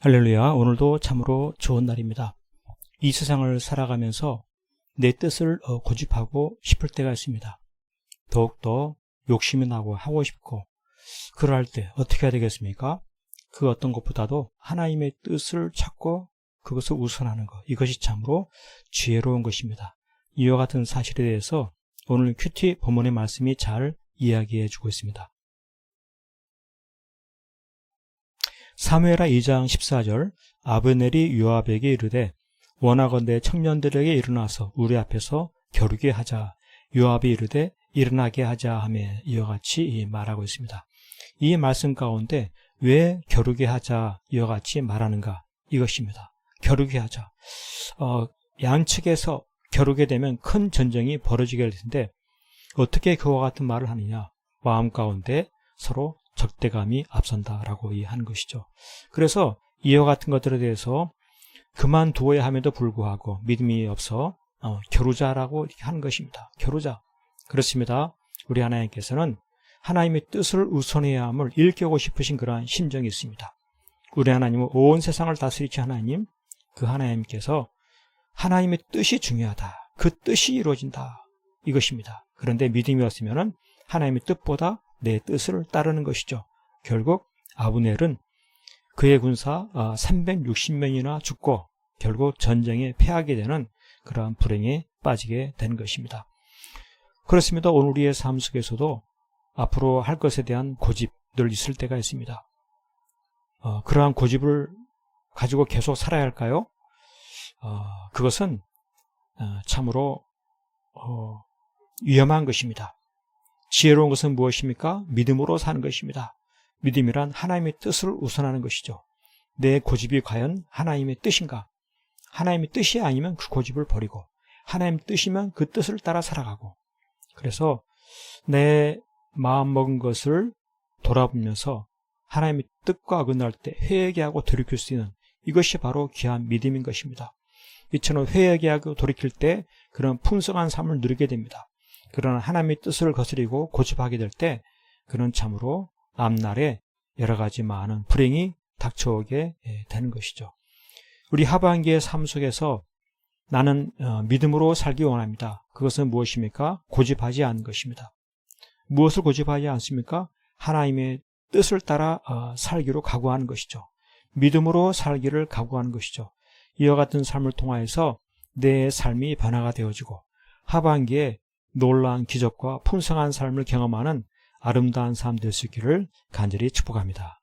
할렐루야. 오늘도 참으로 좋은 날입니다. 이 세상을 살아가면서 내 뜻을 고집하고 싶을 때가 있습니다. 더욱더 욕심이 나고 하고 싶고 그럴 때 어떻게 해야 되겠습니까? 그 어떤 것보다도 하나님의 뜻을 찾고 그것을 우선하는 것, 이것이 참으로 지혜로운 것입니다. 이와 같은 사실에 대해서 오늘 큐티 본문의 말씀이 잘 이야기해 주고 있습니다. 사무엘하 2장 14절 아브넬이 요압에게 이르되 원하건대 청년들에게 일어나서 우리 앞에서 겨루게 하자. 요압이 이르되 일어나게 하자 하며 이와 같이 말하고 있습니다. 이 말씀 가운데 왜 겨루게 하자 이와 같이 말하는가, 이것입니다. 겨루게 하자. 양측에서 겨루게 되면 큰 전쟁이 벌어지게 될 텐데 어떻게 그와 같은 말을 하느냐, 마음 가운데 서로 적대감이 앞선다라고 하는 것이죠. 그래서 이와 같은 것들에 대해서 그만두어야 함에도 불구하고 믿음이 없어 겨루자라고 이렇게 하는 것입니다. 겨루자. 그렇습니다. 우리 하나님께서는 하나님의 뜻을 우선해야 함을 일깨우고 싶으신 그러한 심정이 있습니다. 우리 하나님은 온 세상을 다스리신 하나님, 그 하나님께서 하나님의 뜻이 중요하다. 그 뜻이 이루어진다. 이것입니다. 그런데 믿음이 없으면 하나님의 뜻보다 내 뜻을 따르는 것이죠. 결국 아브넬은 그의 군사 360명이나 죽고 결국 전쟁에 패하게 되는 그러한 불행에 빠지게 된 것입니다. 그렇습니다. 오늘 우리의 삶 속에서도 앞으로 할 것에 대한 고집 늘 있을 때가 있습니다. 그러한 고집을 가지고 계속 살아야 할까요? 그것은 참으로 위험한 것입니다. 지혜로운 것은 무엇입니까? 믿음으로 사는 것입니다. 믿음이란 하나님의 뜻을 우선하는 것이죠. 내 고집이 과연 하나님의 뜻인가? 하나님의 뜻이 아니면 그 고집을 버리고 하나님의 뜻이면 그 뜻을 따라 살아가고, 그래서 내 마음 먹은 것을 돌아보면서 하나님의 뜻과 어긋날 때 회개하고 돌이킬 수 있는, 이것이 바로 귀한 믿음인 것입니다. 이처럼 회개하고 돌이킬 때 그런 풍성한 삶을 누리게 됩니다. 그러나 하나님의 뜻을 거스리고 고집하게 될 때 그는 참으로 앞날에 여러 가지 많은 불행이 닥쳐오게 되는 것이죠. 우리 하반기의 삶 속에서 나는 믿음으로 살기 원합니다. 그것은 무엇입니까? 고집하지 않는 것입니다. 무엇을 고집하지 않습니까? 하나님의 뜻을 따라 살기로 각오하는 것이죠. 믿음으로 살기를 각오하는 것이죠. 이와 같은 삶을 통하여서 내 삶이 변화가 되어지고 하반기에 놀라운 기적과 풍성한 삶을 경험하는 아름다운 삶 될 수 있기를 간절히 축복합니다.